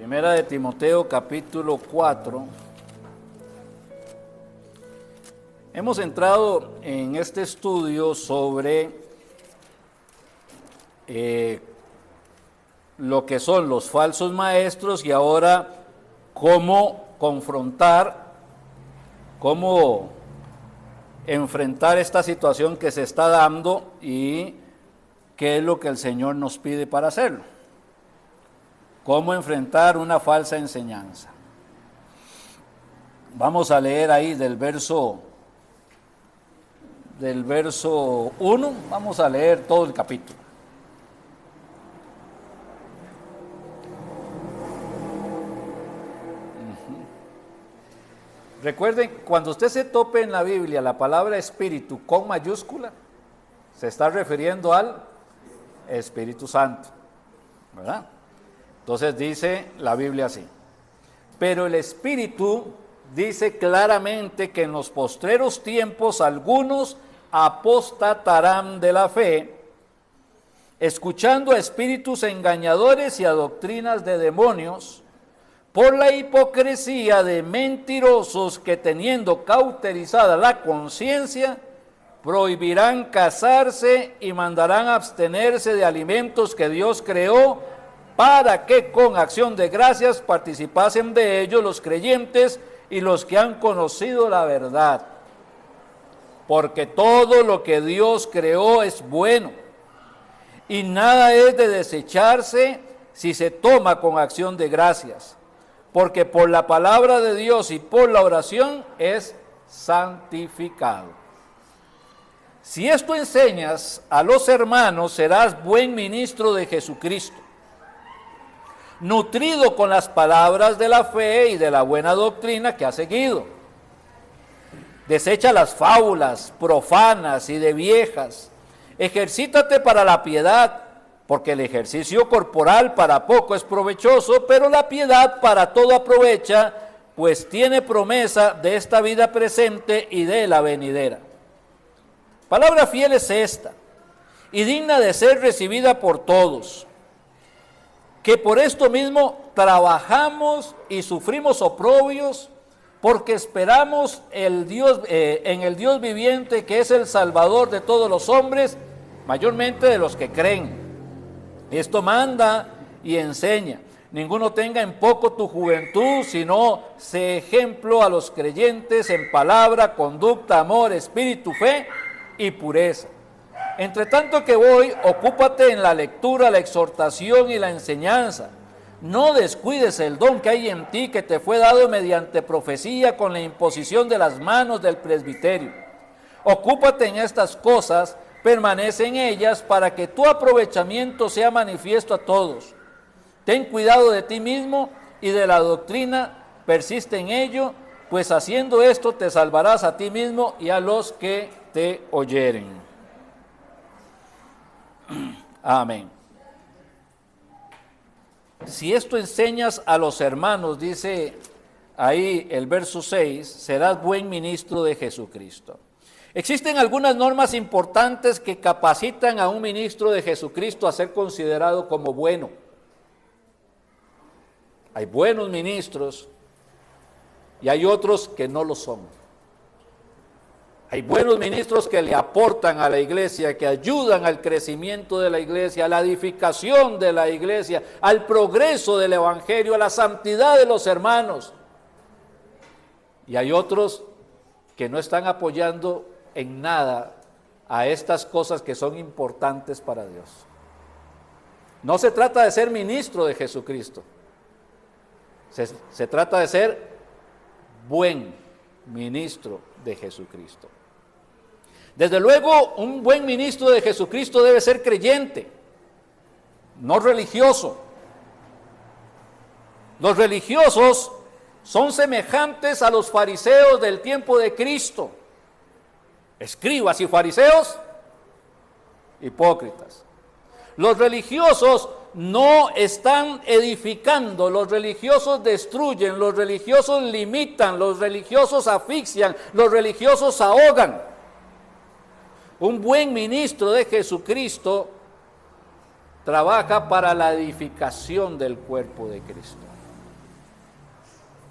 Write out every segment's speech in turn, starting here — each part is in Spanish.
Primera de Timoteo, capítulo 4. Hemos entrado en este estudio sobre lo que son los falsos maestros y ahora cómo confrontar, cómo enfrentar esta situación que se está dando y qué es lo que el Señor nos pide para hacerlo. Cómo enfrentar una falsa enseñanza. Vamos a leer ahí del verso 1, vamos a leer todo el capítulo. Recuerden, cuando usted se tope en la Biblia la palabra espíritu con mayúscula, se está refiriendo al Espíritu Santo, ¿verdad? Entonces dice la Biblia así: pero el Espíritu dice claramente que en los postreros tiempos algunos apostatarán de la fe, escuchando a espíritus engañadores y a doctrinas de demonios, por la hipocresía de mentirosos que, teniendo cauterizada la conciencia, prohibirán casarse y mandarán abstenerse de alimentos que Dios creó, para que con acción de gracias participasen de ellos los creyentes y los que han conocido la verdad. Porque todo lo que Dios creó es bueno, y nada es de desecharse si se toma con acción de gracias, porque por la palabra de Dios y por la oración es santificado. Si esto enseñas a los hermanos, serás buen ministro de Jesucristo, nutrido con las palabras de la fe y de la buena doctrina que has seguido. Desecha las fábulas profanas y de viejas. Ejercítate para la piedad, porque el ejercicio corporal para poco es provechoso, pero la piedad para todo aprovecha, pues tiene promesa de esta vida presente y de la venidera. Palabra fiel es esta, y digna de ser recibida por todos, que por esto mismo trabajamos y sufrimos oprobios, porque esperamos en el Dios viviente, que es el Salvador de todos los hombres, mayormente de los que creen. Esto manda y enseña: ninguno tenga en poco tu juventud, sino sé ejemplo a los creyentes en palabra, conducta, amor, espíritu, fe y pureza. Entre tanto que voy, ocúpate en la lectura, la exhortación y la enseñanza. No descuides el don que hay en ti, que te fue dado mediante profecía con la imposición de las manos del presbiterio. Ocúpate en estas cosas, permanece en ellas, para que tu aprovechamiento sea manifiesto a todos. Ten cuidado de ti mismo y de la doctrina, persiste en ello, pues haciendo esto te salvarás a ti mismo y a los que te oyeren. Amén. Si esto enseñas a los hermanos, dice ahí el verso 6, serás buen ministro de Jesucristo. Existen algunas normas importantes que capacitan a un ministro de Jesucristo a ser considerado como bueno. Hay buenos ministros y hay otros que no lo son. Hay buenos ministros que le aportan a la iglesia, que ayudan al crecimiento de la iglesia, a la edificación de la iglesia, al progreso del evangelio, a la santidad de los hermanos. Y hay otros que no están apoyando en nada a estas cosas que son importantes para Dios. No se trata de ser ministro de Jesucristo. Se trata de ser buen ministro de Jesucristo. Desde luego, un buen ministro de Jesucristo debe ser creyente, no religioso. Los religiosos son semejantes a los fariseos del tiempo de Cristo. Escribas y fariseos, hipócritas. Los religiosos no están edificando, los religiosos destruyen, los religiosos limitan, los religiosos asfixian, los religiosos ahogan. Un buen ministro de Jesucristo trabaja para la edificación del cuerpo de Cristo.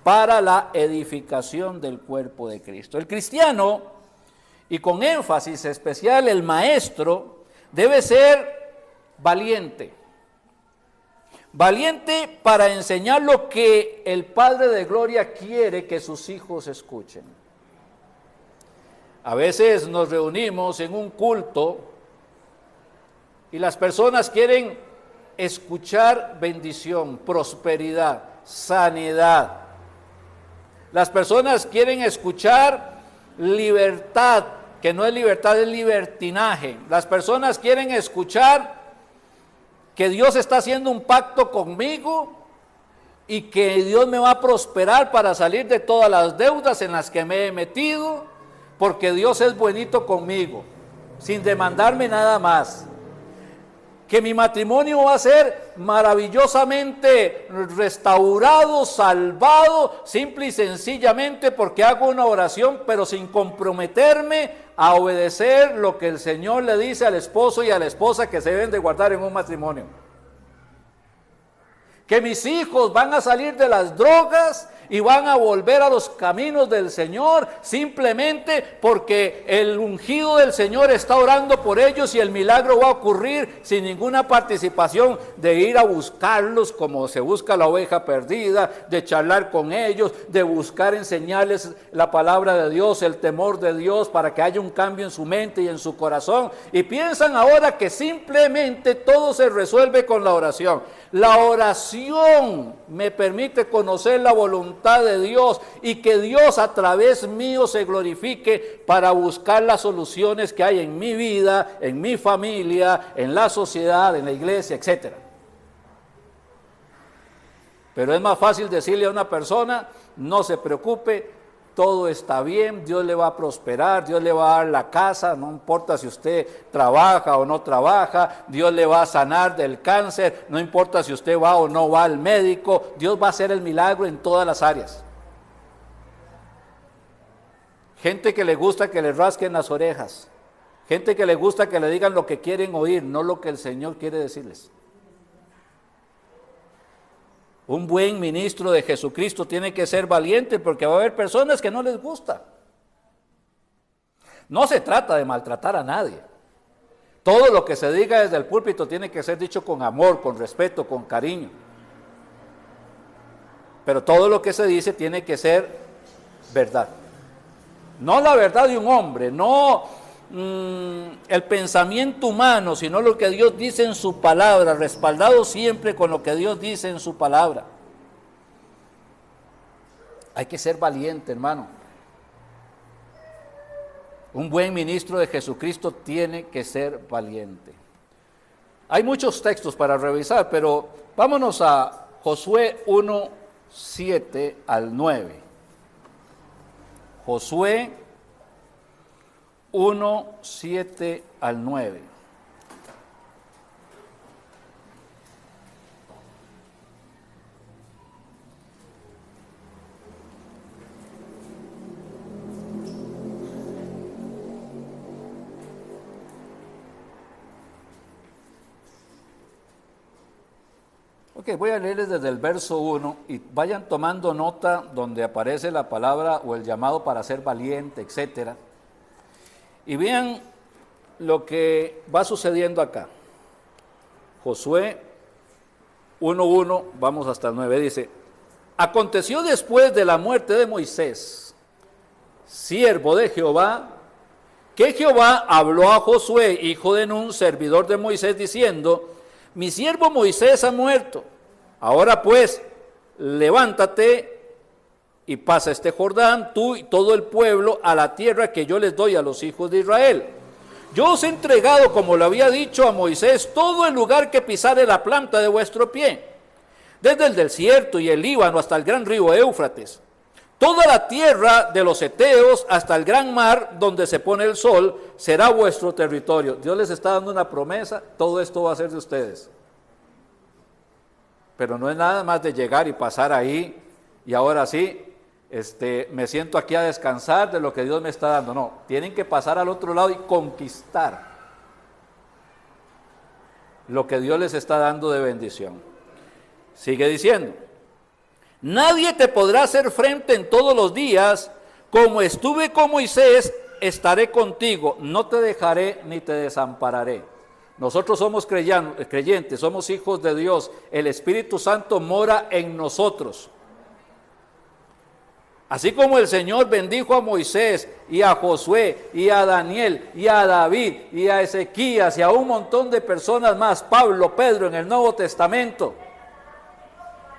para la edificación del cuerpo de Cristo. El cristiano, y con énfasis especial el maestro, debe ser valiente. Valiente para enseñar lo que el Padre de Gloria quiere que sus hijos escuchen. A veces nos reunimos en un culto y las personas quieren escuchar bendición, prosperidad, sanidad. Las personas quieren escuchar libertad, que no es libertad, es libertinaje. Las personas quieren escuchar que Dios está haciendo un pacto conmigo y que Dios me va a prosperar para salir de todas las deudas en las que me he metido, porque Dios es buenito conmigo, sin demandarme nada más. Que mi matrimonio va a ser maravillosamente restaurado, salvado, simple y sencillamente porque hago una oración, pero sin comprometerme a obedecer lo que el Señor le dice al esposo y a la esposa que se deben de guardar en un matrimonio. Que mis hijos van a salir de las drogas y van a volver a los caminos del Señor simplemente porque el ungido del Señor está orando por ellos y el milagro va a ocurrir sin ninguna participación de ir a buscarlos como se busca la oveja perdida, de charlar con ellos, de buscar enseñarles la palabra de Dios, el temor de Dios para que haya un cambio en su mente y en su corazón. Y piensan ahora que simplemente todo se resuelve con la oración. La oración me permite conocer la voluntad de Dios y que Dios a través mío se glorifique para buscar las soluciones que hay en mi vida, en mi familia, en la sociedad, en la iglesia, etc. Pero es más fácil decirle a una persona, no se preocupe, todo está bien, Dios le va a prosperar, Dios le va a dar la casa, no importa si usted trabaja o no trabaja, Dios le va a sanar del cáncer, no importa si usted va o no va al médico, Dios va a hacer el milagro en todas las áreas. Gente que le gusta que le rasquen las orejas, gente que le gusta que le digan lo que quieren oír, no lo que el Señor quiere decirles. Un buen ministro de Jesucristo tiene que ser valiente porque va a haber personas que no les gusta. No se trata de maltratar a nadie. Todo lo que se diga desde el púlpito tiene que ser dicho con amor, con respeto, con cariño. Pero todo lo que se dice tiene que ser verdad. No la verdad de un hombre, no el pensamiento humano, sino lo que Dios dice en su palabra, respaldado siempre con lo que Dios dice en su palabra. Hay que ser valiente, hermano. Un buen ministro de Jesucristo tiene que ser valiente. Hay muchos textos para revisar, pero vámonos a Josué 1, 7 al 9. Josué 1, 7 al 9. Ok, voy a leerles desde el verso 1 y vayan tomando nota donde aparece la palabra o el llamado para ser valiente, etcétera. Y vean lo que va sucediendo acá. Josué 1:1, vamos hasta el 9, dice: aconteció después de la muerte de Moisés, siervo de Jehová, que Jehová habló a Josué, hijo de Nun, servidor de Moisés, diciendo: mi siervo Moisés ha muerto. Ahora pues, levántate y pasa este Jordán, tú y todo el pueblo, a la tierra que yo les doy a los hijos de Israel. Yo os he entregado, como lo había dicho a Moisés, todo el lugar que pisare la planta de vuestro pie, desde el desierto y el Líbano hasta el gran río Éufrates, toda la tierra de los heteos hasta el gran mar donde se pone el sol, será vuestro territorio. Dios les está dando una promesa, todo esto va a ser de ustedes. Pero no es nada más de llegar y pasar ahí, y ahora sí, me siento aquí a descansar de lo que Dios me está dando. No, tienen que pasar al otro lado y conquistar lo que Dios les está dando de bendición. Sigue diciendo: Nadie te podrá hacer frente en todos los días. Como estuve con Moisés, estaré contigo. No te dejaré ni te desampararé. Nosotros somos creyentes, somos hijos de Dios. El Espíritu Santo mora en nosotros. Así como el Señor bendijo a Moisés y a Josué y a Daniel y a David y a Ezequías y a un montón de personas más, Pablo, Pedro en el Nuevo Testamento,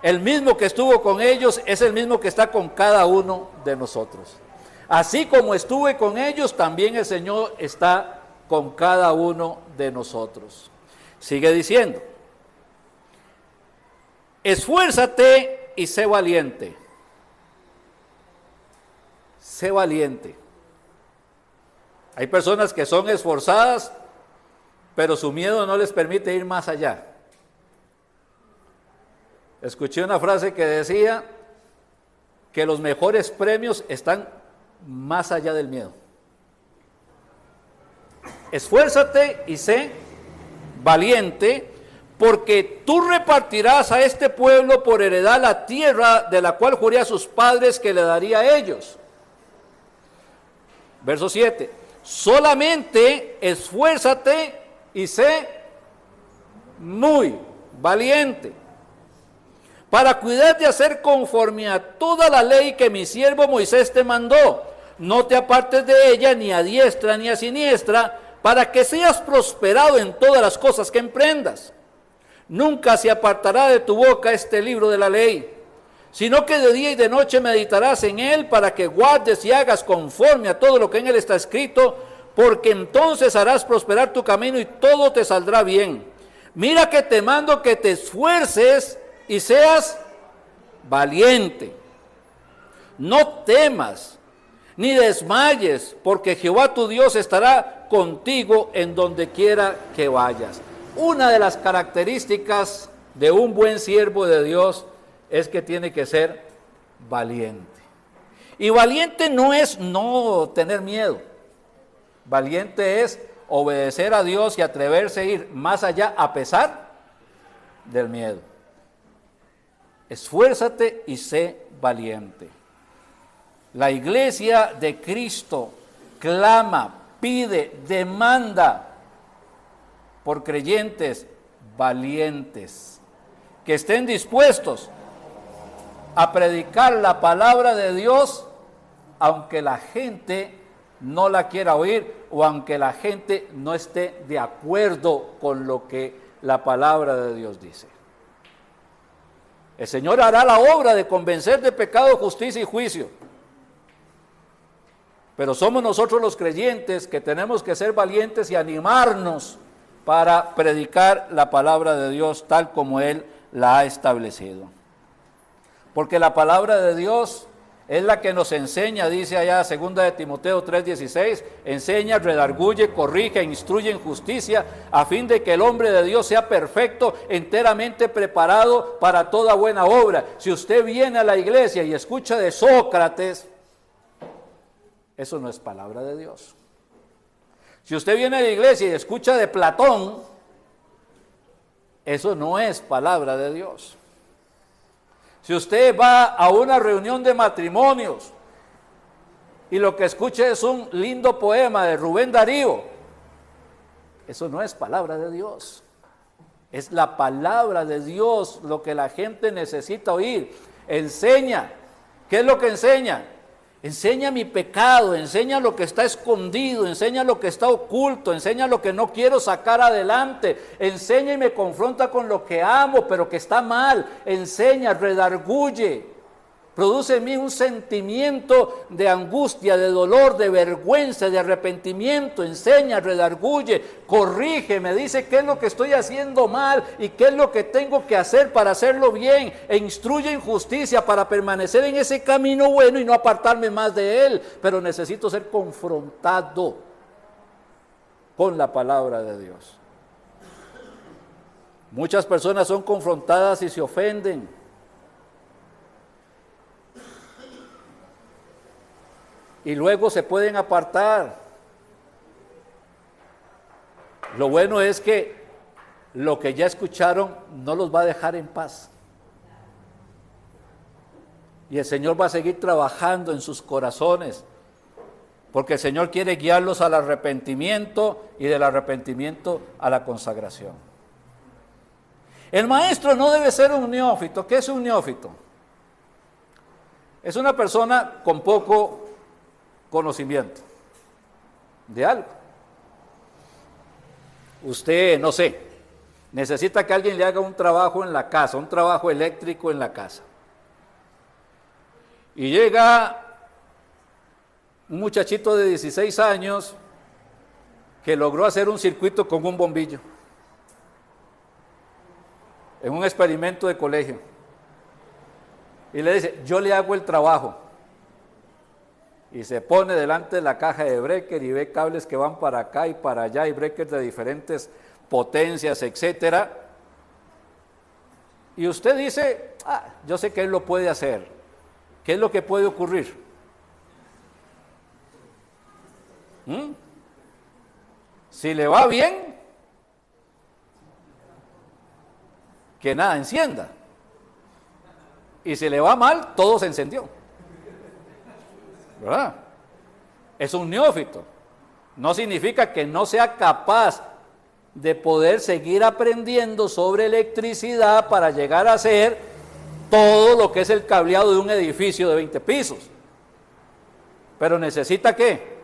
el mismo que estuvo con ellos es el mismo que está con cada uno de nosotros. Así como estuve con ellos, también el Señor está con cada uno de nosotros. Sigue diciendo, esfuérzate y sé valiente. Sé valiente. Hay personas que son esforzadas, pero su miedo no les permite ir más allá. Escuché una frase que decía que los mejores premios están más allá del miedo. Esfuérzate y sé valiente, porque tú repartirás a este pueblo por heredad la tierra de la cual juré a sus padres que le daría a ellos. Verso 7, solamente esfuérzate y sé muy valiente, para cuidar de hacer conforme a toda la ley que mi siervo Moisés te mandó. No te apartes de ella ni a diestra ni a siniestra, para que seas prosperado en todas las cosas que emprendas. Nunca se apartará de tu boca este libro de la ley, sino que de día y de noche meditarás en él, para que guardes y hagas conforme a todo lo que en él está escrito, porque entonces harás prosperar tu camino y todo te saldrá bien. Mira que te mando que te esfuerces y seas valiente. No temas ni desmayes, porque Jehová tu Dios estará contigo en donde quiera que vayas. Una de las características de un buen siervo de Dios es que tiene que ser valiente. Y valiente no es no tener miedo. Valiente es obedecer a Dios y atreverse a ir más allá a pesar del miedo. Esfuérzate y sé valiente. La iglesia de Cristo clama, pide, demanda por creyentes valientes, que estén dispuestos a predicar la palabra de Dios, aunque la gente no la quiera oír o aunque la gente no esté de acuerdo con lo que la palabra de Dios dice. El Señor hará la obra de convencer de pecado, justicia y juicio. Pero somos nosotros los creyentes que tenemos que ser valientes y animarnos para predicar la palabra de Dios tal como Él la ha establecido. Porque la palabra de Dios es la que nos enseña, dice allá 2 de Timoteo 3:16, enseña, redarguye, corrige, instruye en justicia, a fin de que el hombre de Dios sea perfecto, enteramente preparado para toda buena obra. Si usted viene a la iglesia y escucha de Sócrates, eso no es palabra de Dios. Si usted viene a la iglesia y escucha de Platón, eso no es palabra de Dios. Si usted va a una reunión de matrimonios y lo que escucha es un lindo poema de Rubén Darío, eso no es palabra de Dios. Es la palabra de Dios lo que la gente necesita oír. Enseña. ¿Qué es lo que enseña? Enseña mi pecado, enseña lo que está escondido, enseña lo que está oculto, enseña lo que no quiero sacar adelante, enseña y me confronta con lo que amo pero que está mal, enseña, redarguye, produce en mí un sentimiento de angustia, de dolor, de vergüenza, de arrepentimiento, enseña, redarguye, corrige, me dice qué es lo que estoy haciendo mal y qué es lo que tengo que hacer para hacerlo bien, e instruye en justicia para permanecer en ese camino bueno y no apartarme más de él, pero necesito ser confrontado con la palabra de Dios. Muchas personas son confrontadas y se ofenden. Y luego se pueden apartar. Lo bueno es que lo que ya escucharon no los va a dejar en paz. Y el Señor va a seguir trabajando en sus corazones, porque el Señor quiere guiarlos al arrepentimiento y del arrepentimiento a la consagración. El maestro no debe ser un neófito. ¿Qué es un neófito? Es una persona con poco conocimiento de algo. Usted, no sé, necesita que alguien le haga un trabajo en la casa, un trabajo eléctrico en la casa. Y llega un muchachito de 16 años que logró hacer un circuito con un bombillo en un experimento de colegio. Y le dice, yo le hago el trabajo. Y se pone delante de la caja de breaker y ve cables que van para acá y para allá y breakers de diferentes potencias, etcétera. Y usted dice, yo sé que él lo puede hacer. ¿Qué es lo que puede ocurrir? Si le va bien, que nada encienda. Y si le va mal, todo se encendió. ¿Verdad? Es un neófito. No significa que no sea capaz de poder seguir aprendiendo sobre electricidad para llegar a hacer todo lo que es el cableado de un edificio de 20 pisos. Pero necesita ¿qué?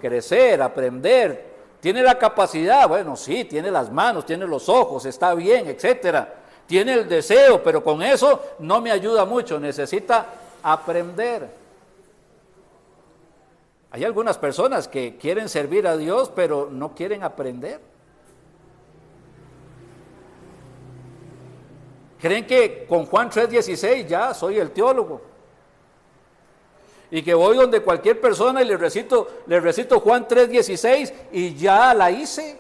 Crecer, aprender. Tiene la capacidad, bueno, sí, tiene las manos, tiene los ojos, está bien, etcétera. Tiene el deseo, pero con eso no me ayuda mucho, necesita aprender. Hay algunas personas que quieren servir a Dios, pero no quieren aprender. Creen que con Juan 3:16 ya soy el teólogo. Y que voy donde cualquier persona y le recito Juan 3:16 y ya la hice.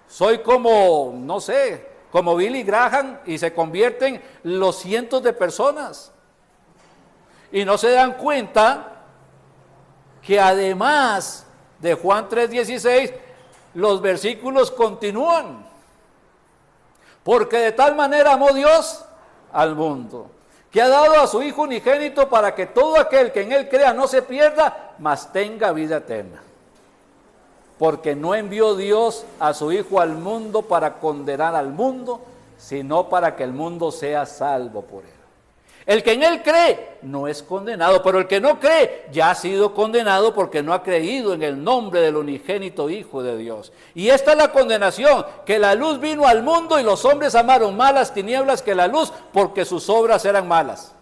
Soy como, no sé, como Billy Graham y se convierten los cientos de personas. Y no se dan cuenta que además de Juan 3:16, los versículos continúan. Porque de tal manera amó Dios al mundo, que ha dado a su Hijo unigénito para que todo aquel que en Él crea no se pierda, mas tenga vida eterna. Porque no envió Dios a su Hijo al mundo para condenar al mundo, sino para que el mundo sea salvo por Él. El que en Él cree no es condenado, pero el que no cree ya ha sido condenado porque no ha creído en el nombre del unigénito Hijo de Dios. Y esta es la condenación, que la luz vino al mundo y los hombres amaron más las tinieblas que la luz porque sus obras eran malas.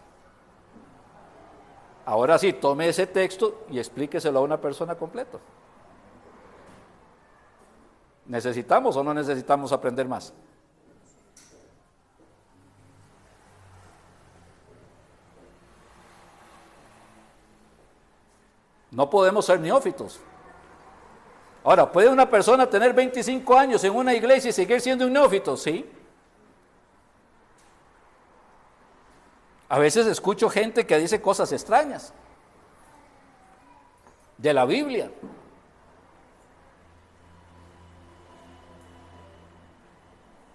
Ahora sí, tome ese texto y explíqueselo a una persona completo. ¿Necesitamos o no necesitamos aprender más? No podemos ser neófitos. Ahora, ¿puede una persona tener 25 años en una iglesia y seguir siendo un neófito? Sí. A veces escucho gente que dice cosas extrañas de la Biblia.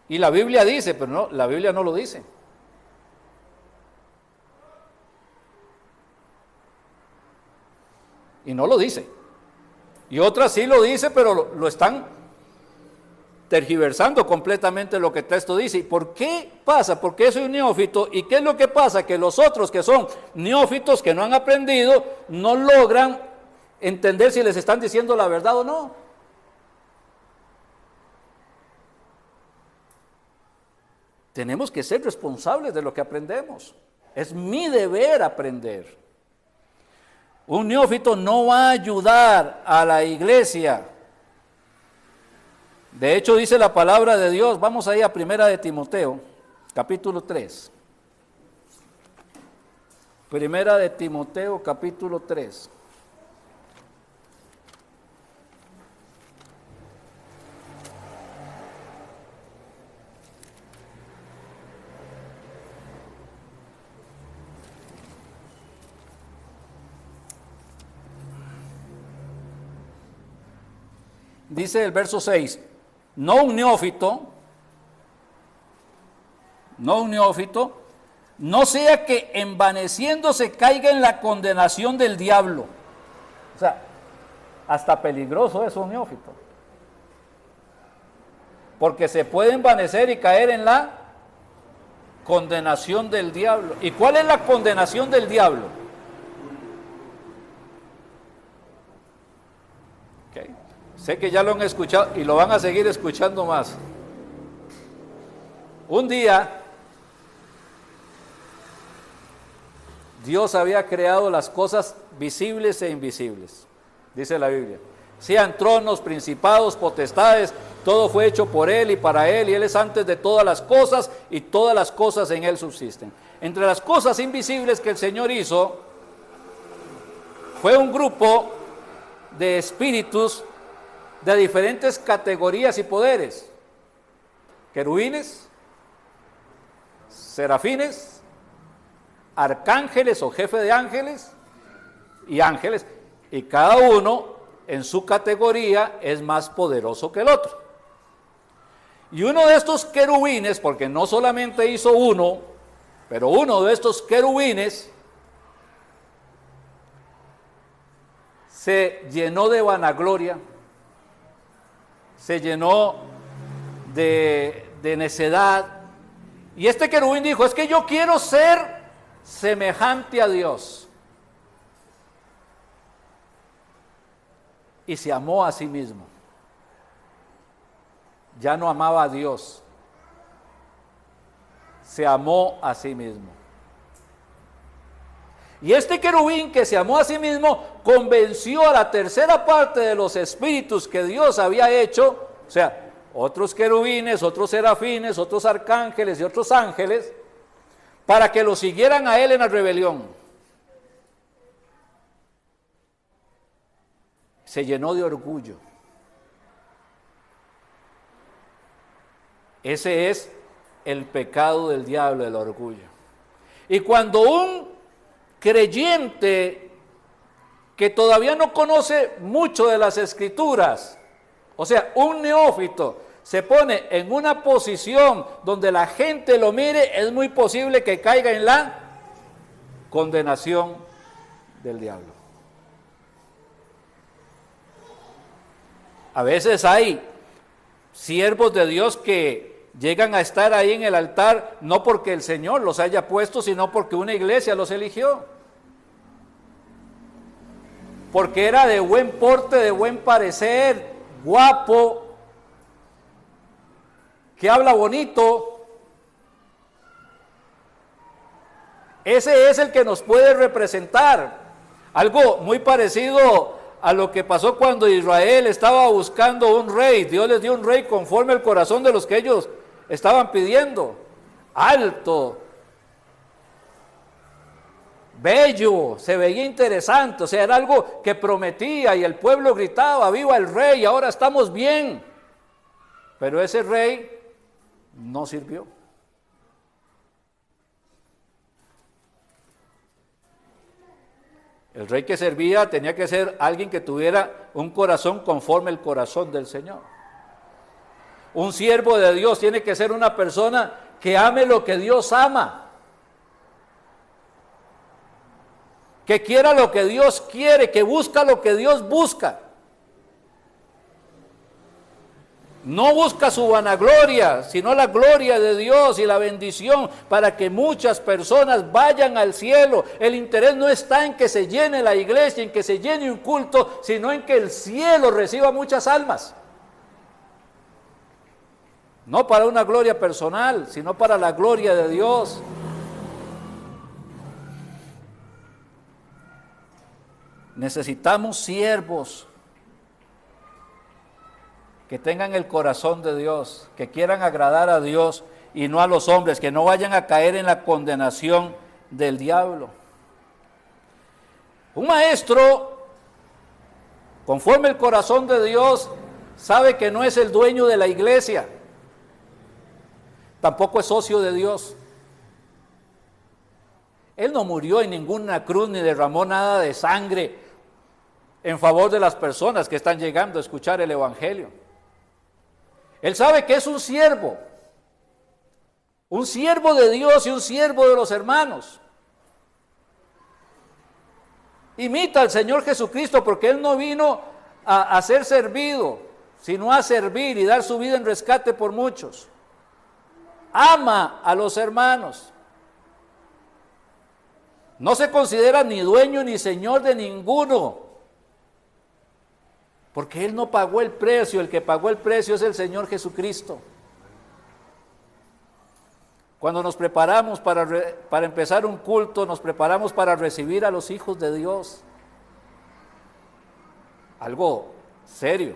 Y la Biblia dice, pero no, la Biblia no lo dice. Y no lo dice. Y otras sí lo dice, pero lo están tergiversando completamente lo que el texto dice. ¿Y por qué pasa? Porque soy un neófito. ¿Y qué es lo que pasa? Que los otros que son neófitos, que no han aprendido, no logran entender si les están diciendo la verdad o no. Tenemos que ser responsables de lo que aprendemos. Es mi deber aprender. Un neófito no va a ayudar a la iglesia. De hecho, dice la palabra de Dios, vamos ahí a Primera de Timoteo, capítulo 3. Primera de Timoteo, capítulo 3. Dice el verso 6, no un neófito, no sea que envaneciéndose caiga en la condenación del diablo. O sea, hasta peligroso es un neófito, porque se puede envanecer y caer en la condenación del diablo. ¿Y cuál es la condenación del diablo? Okay. Sé que ya lo han escuchado y lo van a seguir escuchando más. Un día Dios había creado las cosas visibles e invisibles, dice la Biblia. Sean tronos, principados, potestades, todo fue hecho por Él y para Él, y Él es antes de todas las cosas, y todas las cosas en Él subsisten. Entre las cosas invisibles que el Señor hizo, fue un grupo de espíritus de diferentes categorías y poderes. Querubines, serafines, arcángeles o jefe de ángeles y ángeles, y cada uno en su categoría es más poderoso que el otro. Y uno de estos querubines, porque no solamente hizo uno, pero uno de estos querubines se llenó de vanagloria, se llenó de necedad, y este querubín dijo: es que yo quiero ser semejante a Dios. Y se amó a sí mismo. Ya no amaba a Dios, se amó a sí mismo. Y este querubín que se amó a sí mismo convenció a la tercera parte de los espíritus que Dios había hecho, o sea, otros querubines, otros serafines, otros arcángeles y otros ángeles, para que lo siguieran a él en la rebelión. Se llenó de orgullo. Ese es el pecado del diablo, el orgullo. Y cuando un creyente que todavía no conoce mucho de las Escrituras, o sea, un neófito, se pone en una posición donde la gente lo mire, es muy posible que caiga en la condenación del diablo. A veces hay siervos de Dios que llegan a estar ahí en el altar no porque el Señor los haya puesto, sino porque una iglesia los eligió. Porque era de buen porte, de buen parecer, guapo, que habla bonito. Ese es el que nos puede representar. Algo muy parecido a lo que pasó cuando Israel estaba buscando un rey. Dios les dio un rey conforme al corazón de los que ellos estaban pidiendo. Alto, bello, se veía interesante, o sea, era algo que prometía y el pueblo gritaba: ¡viva el rey! Ahora estamos bien. Pero ese rey no sirvió. El rey que servía tenía que ser alguien que tuviera un corazón conforme al corazón del Señor. Un siervo de Dios tiene que ser una persona que ame lo que Dios ama, que quiera lo que Dios quiere, que busca lo que Dios busca. No busca su vanagloria, sino la gloria de Dios y la bendición para que muchas personas vayan al cielo. El interés no está en que se llene la iglesia, en que se llene un culto, sino en que el cielo reciba muchas almas. No para una gloria personal, sino para la gloria de Dios. Necesitamos siervos que tengan el corazón de Dios, que quieran agradar a Dios y no a los hombres, que no vayan a caer en la condenación del diablo. Un maestro, conforme el corazón de Dios, sabe que no es el dueño de la iglesia, tampoco es socio de Dios. Él no murió en ninguna cruz ni derramó nada de sangre en favor de las personas que están llegando a escuchar el evangelio. Él sabe que es un Un siervo de Dios y un siervo de los hermanos. Imita al Señor Jesucristo, porque Él no vino a ser servido, sino a servir y dar su vida en rescate por muchos. Ama a los hermanos. No se considera ni dueño ni señor de ninguno, porque Él no pagó el precio. El que pagó el precio es el Señor Jesucristo. Cuando nos preparamos para empezar un culto, nos preparamos para recibir a los hijos de Dios. Algo serio.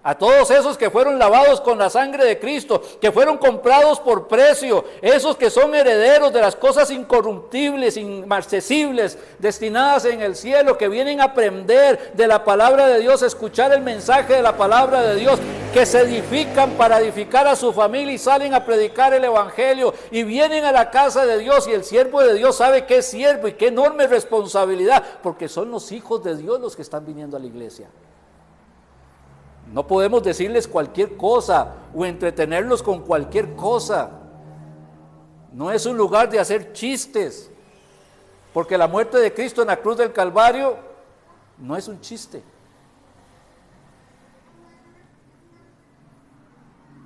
A todos esos que fueron lavados con la sangre de Cristo, que fueron comprados por precio, esos que son herederos de las cosas incorruptibles, inmarcesibles, destinadas en el cielo, que vienen a aprender de la palabra de Dios, a escuchar el mensaje de la palabra de Dios, que se edifican para edificar a su familia y salen a predicar el evangelio y vienen a la casa de Dios, y el siervo de Dios sabe que es siervo y qué enorme responsabilidad, porque son los hijos de Dios los que están viniendo a la iglesia. No podemos decirles cualquier cosa o entretenerlos con cualquier cosa. No es un lugar de hacer chistes, porque la muerte de Cristo en la cruz del Calvario no es un chiste.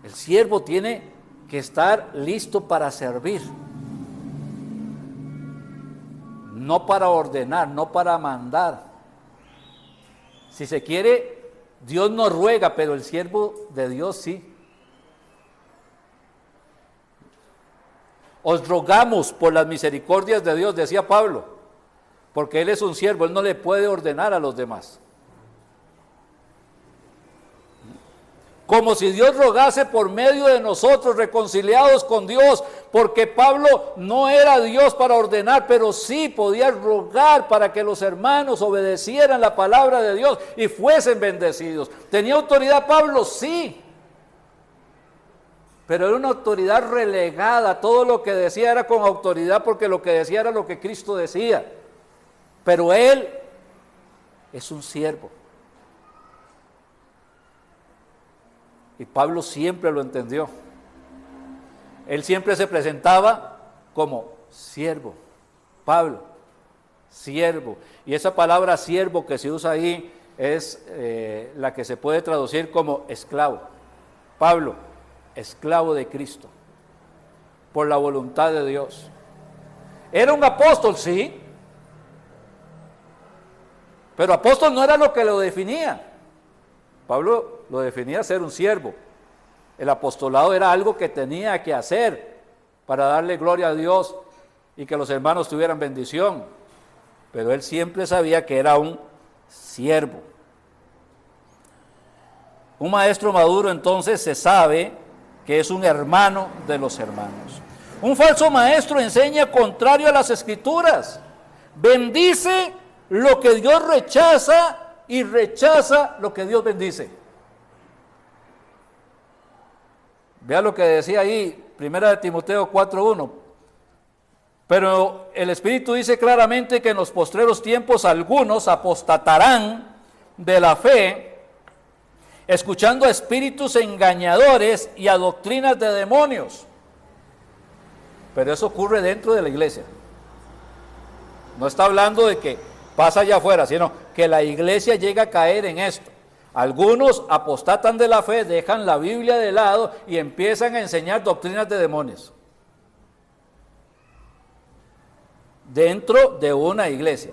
El siervo tiene que estar listo para servir, no para ordenar, no para mandar. Si se quiere, Dios no ruega, pero el siervo de Dios sí. Os rogamos por las misericordias de Dios, decía Pablo, porque Él es un siervo, Él no le puede ordenar a los demás. Como si Dios rogase por medio de nosotros, reconciliados con Dios, porque Pablo no era Dios para ordenar, pero sí podía rogar para que los hermanos obedecieran la palabra de Dios y fuesen bendecidos. ¿Tenía autoridad Pablo? Sí, pero era una autoridad relegada. Todo lo que decía era con autoridad, porque lo que decía era lo que Cristo decía. Pero él es un siervo. Y Pablo siempre lo entendió. Él siempre se presentaba como siervo. Pablo, siervo. Y esa palabra siervo que se usa ahí es la que se puede traducir como esclavo. Pablo, esclavo de Cristo, por la voluntad de Dios. ¿Era un apóstol? Sí. Pero apóstol no era lo que lo definía. Pablo lo definía ser un siervo. El apostolado era algo que tenía que hacer para darle gloria a Dios y que los hermanos tuvieran bendición. Pero él siempre sabía que era un siervo. Un maestro maduro entonces se sabe que es un hermano de los hermanos. Un falso maestro enseña contrario a las Escrituras. Bendice lo que Dios rechaza y rechaza lo que Dios bendice. Vea lo que decía ahí, 1 Timoteo 4:1. Pero el Espíritu dice claramente que en los postreros tiempos algunos apostatarán de la fe, escuchando a espíritus engañadores y a doctrinas de demonios. Pero eso ocurre dentro de la iglesia. No está hablando de que pasa allá afuera, sino que la iglesia llega a caer en esto. Algunos apostatan de la fe, dejan la Biblia de lado y empiezan a enseñar doctrinas de demonios dentro de una iglesia.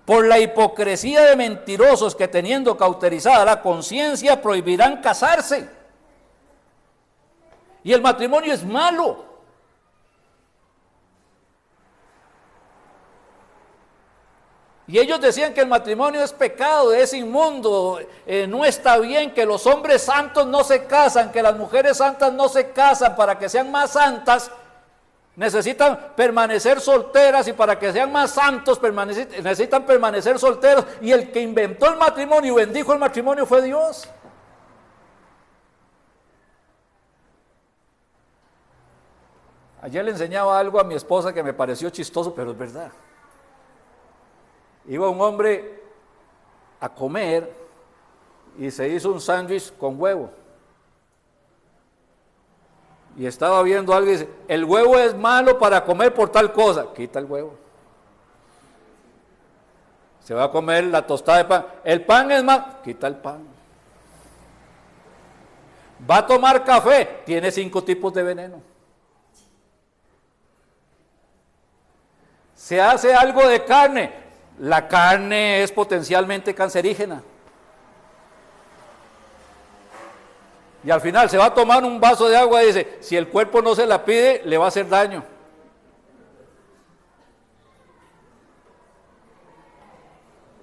Por la hipocresía de mentirosos que, teniendo cauterizada la conciencia, prohibirán casarse. Y el matrimonio es malo. Y ellos decían que el matrimonio es pecado, es inmundo, no está bien, que los hombres santos no se casan, que las mujeres santas no se casan. Para que sean más santas necesitan permanecer solteras, y para que sean más santos necesitan permanecer solteros. Y el que inventó el matrimonio y bendijo el matrimonio fue Dios. Ayer le enseñaba algo a mi esposa que me pareció chistoso, pero es verdad. Iba un hombre a comer y se hizo un sándwich con huevo. Y estaba viendo algo y dice, el huevo es malo para comer por tal cosa. Quita el huevo. Se va a comer la tostada de pan. El pan es malo. Quita el pan. Va a tomar café. Tiene 5 tipos de veneno. Se hace algo de carne. La carne es potencialmente cancerígena. Y al final se va a tomar un vaso de agua y dice, si el cuerpo no se la pide, le va a hacer daño.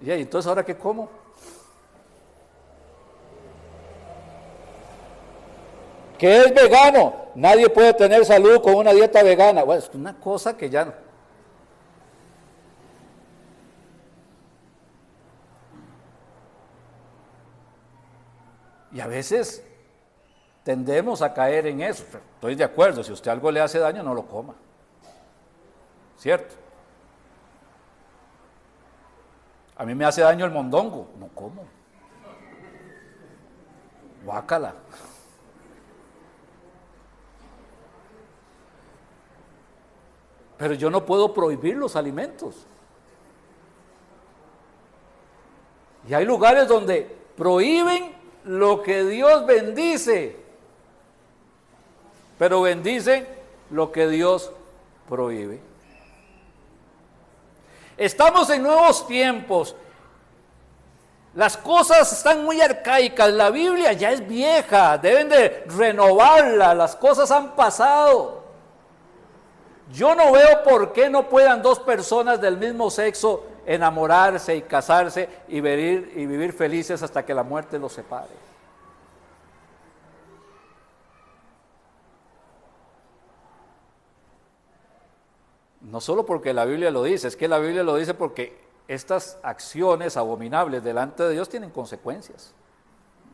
Y entonces, ¿ahora qué como? ¿Qué es vegano? Nadie puede tener salud con una dieta vegana. Bueno, es una cosa que ya no. Y a veces tendemos a caer en eso. Estoy de acuerdo, si usted algo le hace daño, no lo coma. ¿Cierto? A mí me hace daño el mondongo, no como. Guácala. Pero yo no puedo prohibir los alimentos. Y hay lugares donde prohíben lo que Dios bendice, pero bendicen lo que Dios prohíbe. Estamos en nuevos tiempos. Las cosas están muy arcaicas. La Biblia ya es vieja. Deben de renovarla. Las cosas han pasado. Yo no veo por qué no puedan 2 personas del mismo sexo enamorarse y casarse y vivir felices hasta que la muerte los separe. No solo porque la Biblia lo dice, es que la Biblia lo dice porque estas acciones abominables delante de Dios tienen consecuencias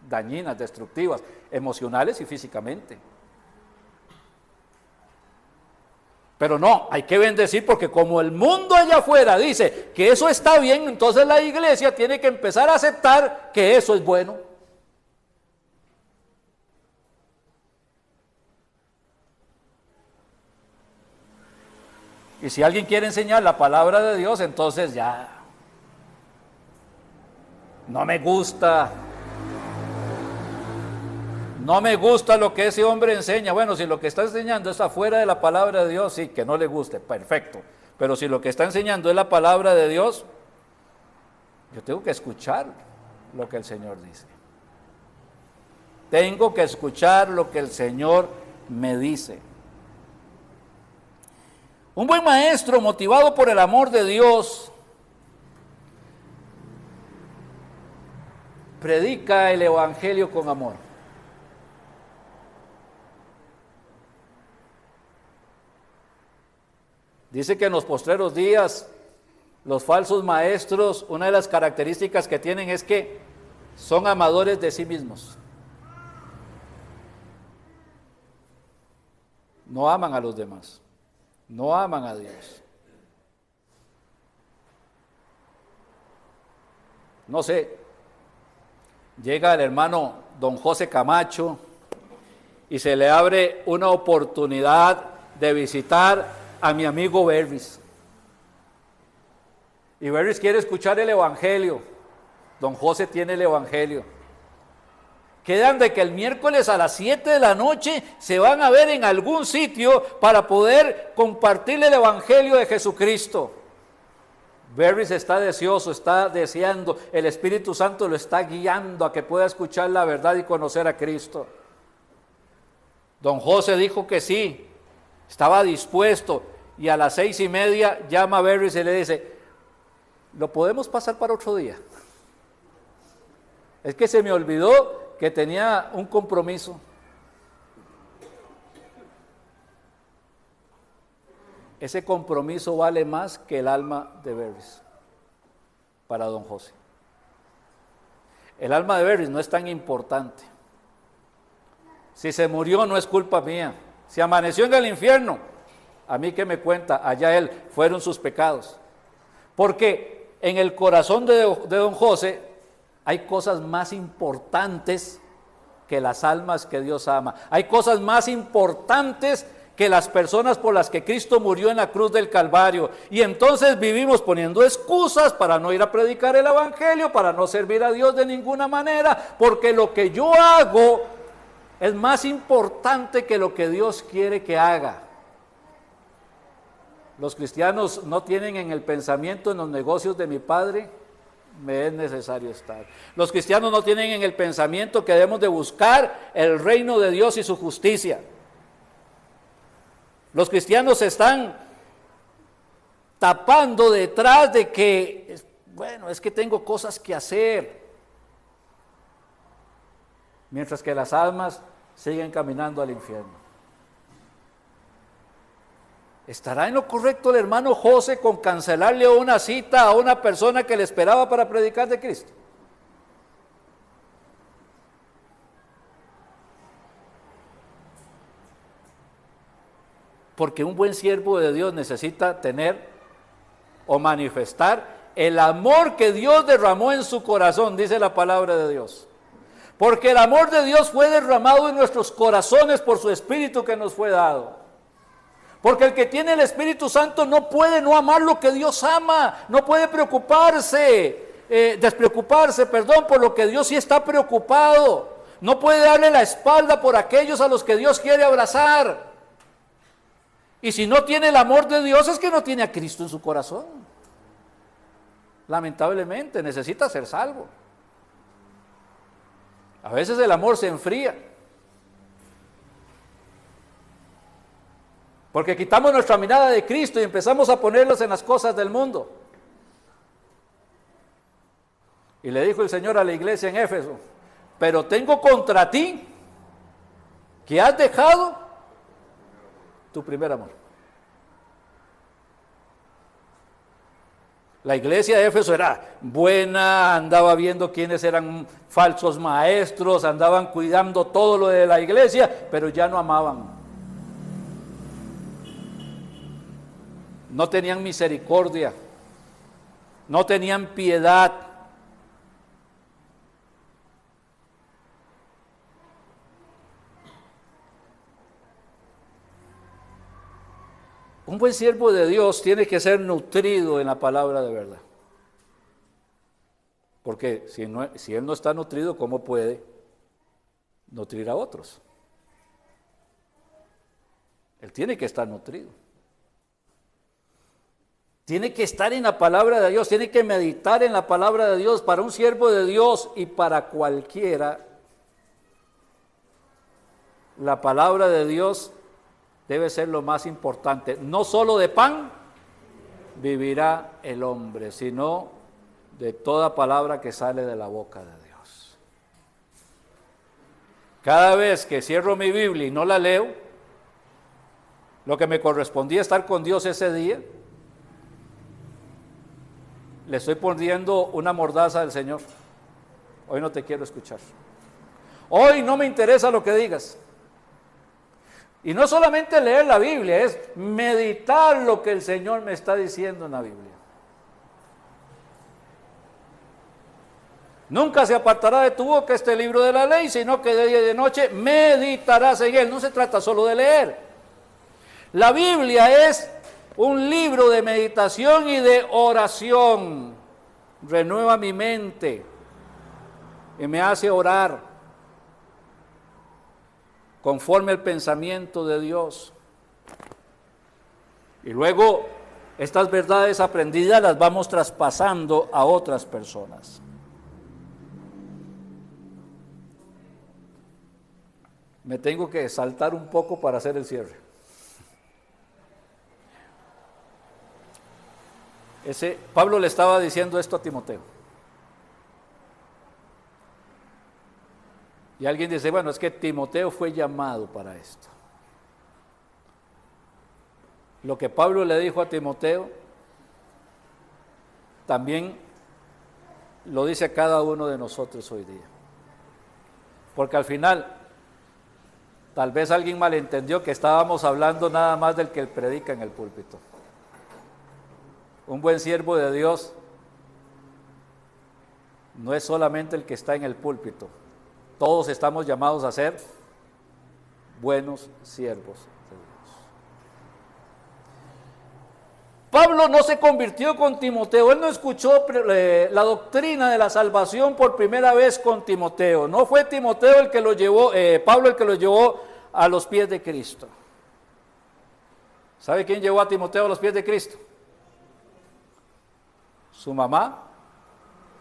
dañinas, destructivas, emocionales y físicamente. Pero no, hay que bendecir porque como el mundo allá afuera dice que eso está bien, entonces la iglesia tiene que empezar a aceptar que eso es bueno. Y si alguien quiere enseñar la palabra de Dios, entonces ya no me gusta lo que ese hombre enseña. Bueno, si lo que está enseñando es afuera de la palabra de Dios, sí, que no le guste, perfecto. Pero si lo que está enseñando es la palabra de Dios, yo tengo que escuchar lo que el Señor dice. Tengo que escuchar lo que el Señor me dice. Un buen maestro motivado por el amor de Dios predica el evangelio con amor. Dice que en los postreros días los falsos maestros, una de las características que tienen es que son amadores de sí mismos. No aman a los demás. No aman a Dios. No sé, llega el hermano don José Camacho y se le abre una oportunidad de visitar a mi amigo Berris. Y Berris quiere escuchar el evangelio. Don José tiene el evangelio. Quedan de que el miércoles a las 7 de la noche se van a ver en algún sitio para poder compartir el evangelio de Jesucristo. Berris está deseoso, está deseando, el Espíritu Santo lo está guiando a que pueda escuchar la verdad y conocer a Cristo. Don José dijo que sí, estaba dispuesto, y a las 6:30 llama a Berris y le dice, ¿lo podemos pasar para otro día? Es que se me olvidó que tenía un compromiso. Ese compromiso vale más que el alma de Berris para don José. El alma de Berris no es tan importante. Si se murió no es culpa mía. Si amaneció en el infierno, a mí que me cuenta, allá él, fueron sus pecados. Porque en el corazón de don José hay cosas más importantes que las almas que Dios ama. Hay cosas más importantes que las personas por las que Cristo murió en la cruz del Calvario. Y entonces vivimos poniendo excusas para no ir a predicar el Evangelio, para no servir a Dios de ninguna manera, porque lo que yo hago es más importante que lo que Dios quiere que haga. Los cristianos no tienen en el pensamiento: en los negocios de mi Padre me es necesario estar. Los cristianos no tienen en el pensamiento que debemos de buscar el reino de Dios y su justicia. Los cristianos se están tapando detrás de que, bueno, es que tengo cosas que hacer, mientras que las almas siguen caminando al infierno. ¿Estará en lo correcto el hermano José con cancelarle una cita a una persona que le esperaba para predicar de Cristo? Porque un buen siervo de Dios necesita tener o manifestar el amor que Dios derramó en su corazón, dice la palabra de Dios. Porque el amor de Dios fue derramado en nuestros corazones por su Espíritu que nos fue dado. Porque el que tiene el Espíritu Santo no puede no amar lo que Dios ama, no puede despreocuparse por lo que Dios sí está preocupado. No puede darle la espalda por aquellos a los que Dios quiere abrazar. Y si no tiene el amor de Dios, es que no tiene a Cristo en su corazón. Lamentablemente, necesita ser salvo. A veces el amor se enfría, porque quitamos nuestra mirada de Cristo y empezamos a ponerlos en las cosas del mundo. Y le dijo el Señor a la iglesia en Éfeso: pero tengo contra ti que has dejado tu primer amor. La iglesia de Éfeso era buena, andaba viendo quiénes eran falsos maestros, andaban cuidando todo lo de la iglesia, pero ya no amaban. No tenían misericordia, no tenían piedad. Un buen siervo de Dios tiene que ser nutrido en la palabra de verdad. Porque si él no está nutrido, ¿cómo puede nutrir a otros? Él tiene que estar nutrido. Tiene que estar en la palabra de Dios, tiene que meditar en la palabra de Dios. Para un siervo de Dios y para cualquiera, la palabra de Dios debe ser lo más importante. No solo de pan vivirá el hombre, sino de toda palabra que sale de la boca de Dios. Cada vez que cierro mi Biblia y no la leo, lo que me correspondía estar con Dios ese día, le estoy poniendo una mordaza al Señor. Hoy no te quiero escuchar. Hoy no me interesa lo que digas. Y no solamente leer la Biblia, es meditar lo que el Señor me está diciendo en la Biblia. Nunca se apartará de tu boca este libro de la ley, sino que de día y de noche meditarás en él. No se trata solo de leer. La Biblia es un libro de meditación y de oración. Renueva mi mente y me hace orar conforme al pensamiento de Dios. Y luego estas verdades aprendidas las vamos traspasando a otras personas. Me tengo que saltar un poco para hacer el cierre. Pablo le estaba diciendo esto a Timoteo. Y alguien dice, bueno, es que Timoteo fue llamado para esto. Lo que Pablo le dijo a Timoteo, también lo dice a cada uno de nosotros hoy día. Porque al final, tal vez alguien malentendió que estábamos hablando nada más del que predica en el púlpito. Un buen siervo de Dios no es solamente el que está en el púlpito, Todos estamos llamados a ser buenos siervos de Dios. Pablo no se convirtió con Timoteo, él no escuchó la doctrina de la salvación por primera vez con Timoteo. No fue Timoteo el que lo llevó, Pablo el que lo llevó a los pies de Cristo. ¿Sabe quién llevó a Timoteo a los pies de Cristo? Su mamá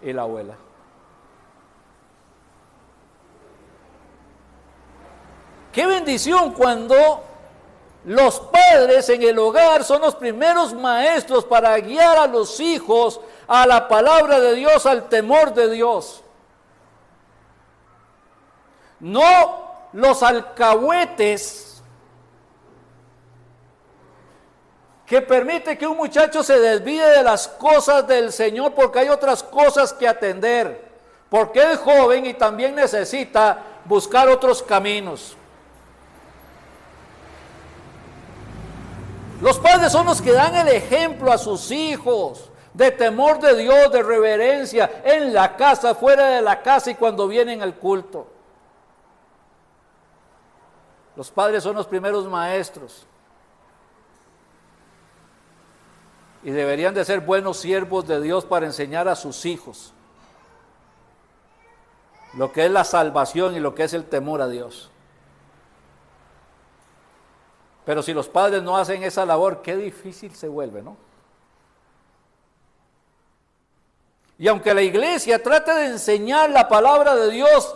y la abuela. Qué bendición cuando los padres en el hogar son los primeros maestros para guiar a los hijos a la palabra de Dios, al temor de Dios. No los alcahuetes que permite que un muchacho se desvíe de las cosas del Señor porque hay otras cosas que atender, porque es joven y también necesita buscar otros caminos. Los padres son los que dan el ejemplo a sus hijos de temor de Dios, de reverencia, en la casa, fuera de la casa y cuando vienen al culto. Los padres son los primeros maestros y deberían de ser buenos siervos de Dios para enseñar a sus hijos lo que es la salvación y lo que es el temor a Dios. Pero si los padres no hacen esa labor, qué difícil se vuelve, ¿no? Y aunque la iglesia trate de enseñar la palabra de Dios,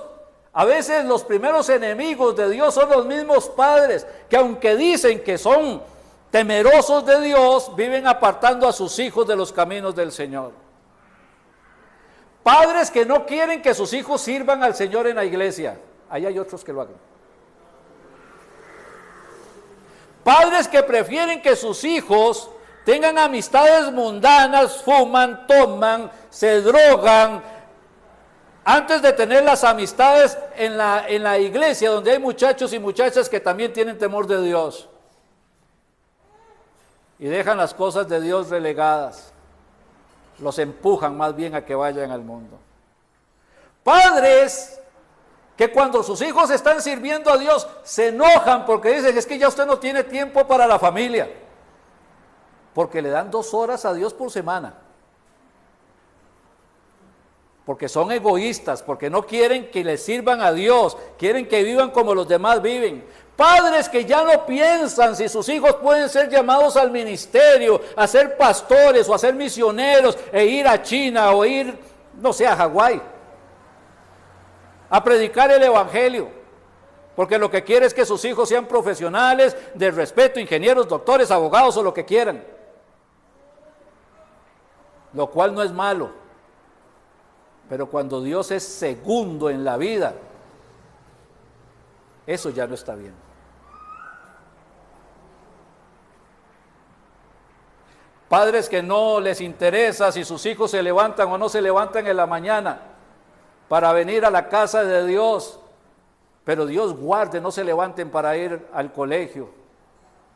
a veces los primeros enemigos de Dios son los mismos padres, que aunque dicen que son temerosos de Dios, viven apartando a sus hijos de los caminos del Señor. Padres que no quieren que sus hijos sirvan al Señor en la iglesia. Ahí hay otros que lo hagan. Padres que prefieren que sus hijos tengan amistades mundanas, fuman, toman, se drogan, antes de tener las amistades en la iglesia, donde hay muchachos y muchachas que también tienen temor de Dios. Y dejan las cosas de Dios relegadas. Los empujan más bien a que vayan al mundo. Padres que cuando sus hijos están sirviendo a Dios se enojan porque dicen, es que ya usted no tiene tiempo para la familia, porque le dan 2 horas a Dios por semana, porque son egoístas, porque no quieren que les sirvan a Dios, quieren que vivan como los demás viven. Padres que ya no piensan si sus hijos pueden ser llamados al ministerio, a ser pastores o a ser misioneros e ir a China o ir, no sé, a Hawái, a predicar el evangelio, porque lo que quiere es que sus hijos sean profesionales de respeto, ingenieros, doctores, abogados o lo que quieran, lo cual no es malo, pero cuando Dios es segundo en la vida, eso ya no está bien. Padres que no les interesa si sus hijos se levantan o no se levantan en la mañana para venir a la casa de Dios, pero Dios guarde, no se levanten para ir al colegio,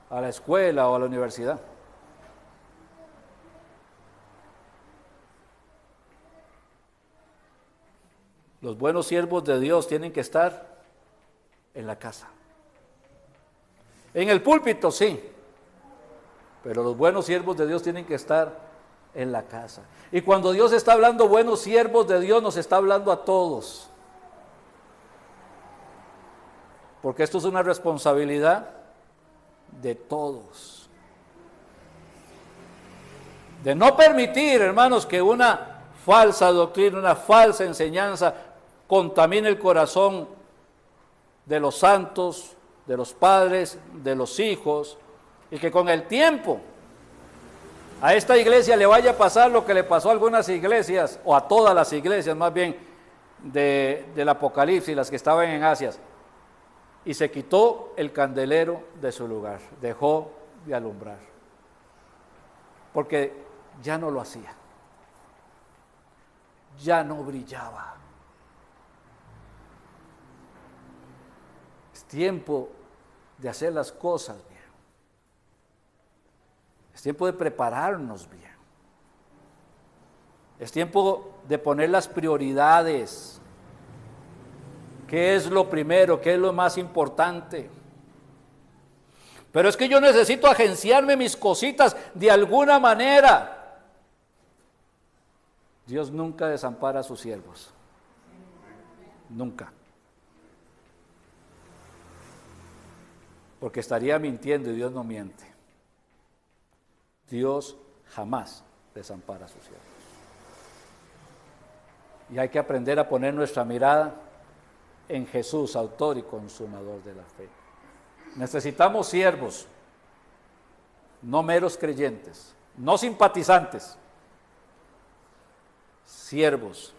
a la escuela o a la universidad. Los buenos siervos de Dios tienen que estar en la casa. En el púlpito sí, pero los buenos siervos de Dios tienen que estar en la casa. Y cuando Dios está hablando buenos siervos de Dios, nos está hablando a todos. Porque esto es una responsabilidad de todos. De no permitir, hermanos, que una falsa doctrina, una falsa enseñanza contamine el corazón de los santos, de los padres, de los hijos, y que con el tiempo a esta iglesia le vaya a pasar lo que le pasó a algunas iglesias, o a todas las iglesias más bien, del Apocalipsis, las que estaban en Asia, y se quitó el candelero de su lugar, dejó de alumbrar, porque ya no lo hacía, ya no brillaba. Es tiempo de hacer las cosas bien. Es tiempo de prepararnos bien. Es tiempo de poner las prioridades. ¿Qué es lo primero? ¿Qué es lo más importante? Pero es que yo necesito agenciarme mis cositas de alguna manera. Dios nunca desampara a sus siervos. Nunca. Porque estaría mintiendo y Dios no miente. Dios jamás desampara a sus siervos. Y hay que aprender a poner nuestra mirada en Jesús, autor y consumador de la fe. Necesitamos siervos, no meros creyentes, no simpatizantes, siervos.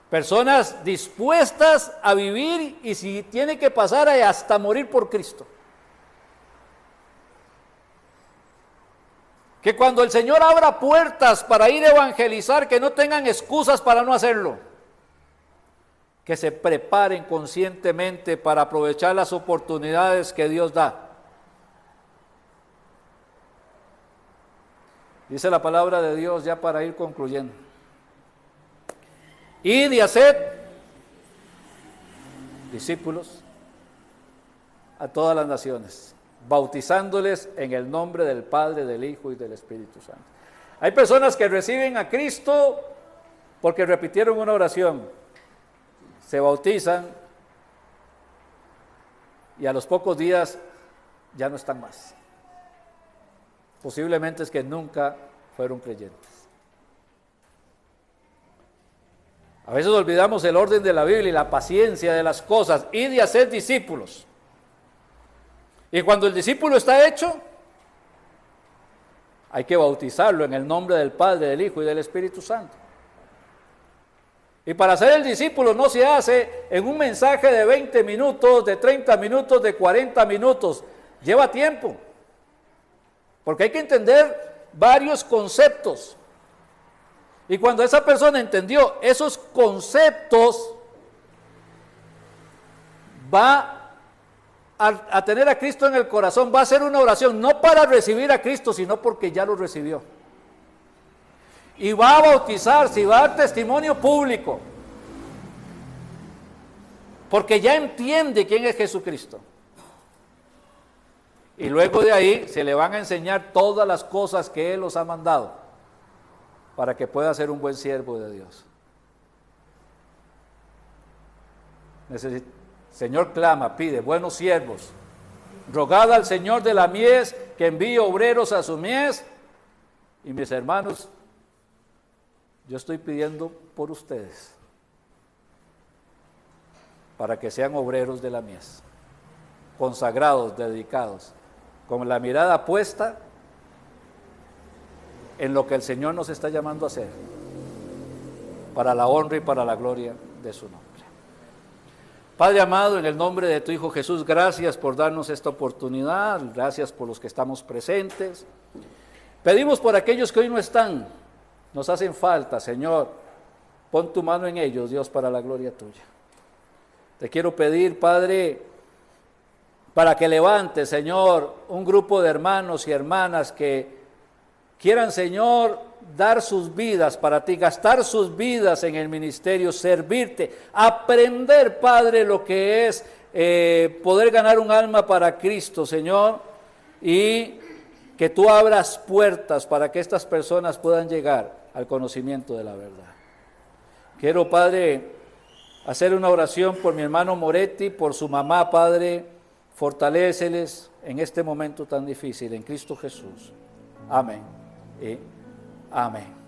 Personas dispuestas a vivir y si tiene que pasar hasta morir por Cristo. Que cuando el Señor abra puertas para ir a evangelizar, que no tengan excusas para no hacerlo. Que se preparen conscientemente para aprovechar las oportunidades que Dios da. Dice la palabra de Dios ya para ir concluyendo. Id y haced discípulos a todas las naciones, bautizándoles en el nombre del Padre, del Hijo y del Espíritu Santo. Hay personas que reciben a Cristo porque repitieron una oración, se bautizan y a los pocos días ya no están más. Posiblemente es que nunca fueron creyentes. A veces olvidamos el orden de la Biblia y la paciencia de las cosas. Id y haced discípulos. Y cuando el discípulo está hecho, hay que bautizarlo en el nombre del Padre, del Hijo y del Espíritu Santo. Y para ser el discípulo no se hace en un mensaje de 20 minutos, de 30 minutos, de 40 minutos. Lleva tiempo. Porque hay que entender varios conceptos. Y cuando esa persona entendió esos conceptos, va a tener a Cristo en el corazón, va a hacer una oración, no para recibir a Cristo, sino porque ya lo recibió. Y va a bautizarse y va a dar testimonio público, porque ya entiende quién es Jesucristo. Y luego de ahí se le van a enseñar todas las cosas que Él los ha mandado, para que pueda ser un buen siervo de Dios. Señor clama, pide, buenos siervos, rogad al Señor de la mies que envíe obreros a su mies. Y mis hermanos, yo estoy pidiendo por ustedes, para que sean obreros de la mies, consagrados, dedicados, con la mirada puesta en lo que el Señor nos está llamando a hacer, para la honra y para la gloria de su nombre. Padre amado, en el nombre de tu Hijo Jesús, gracias por darnos esta oportunidad, gracias por los que estamos presentes. Pedimos por aquellos que hoy no están, nos hacen falta, Señor, pon tu mano en ellos, Dios, para la gloria tuya. Te quiero pedir, Padre, para que levantes, Señor, un grupo de hermanos y hermanas que quieran, Señor, dar sus vidas para ti, gastar sus vidas en el ministerio, servirte, aprender, Padre, lo que es poder ganar un alma para Cristo, Señor, y que tú abras puertas para que estas personas puedan llegar al conocimiento de la verdad. Quiero, Padre, hacer una oración por mi hermano Moretti, por su mamá, Padre, fortaléceles en este momento tan difícil, en Cristo Jesús. Amén. Amén.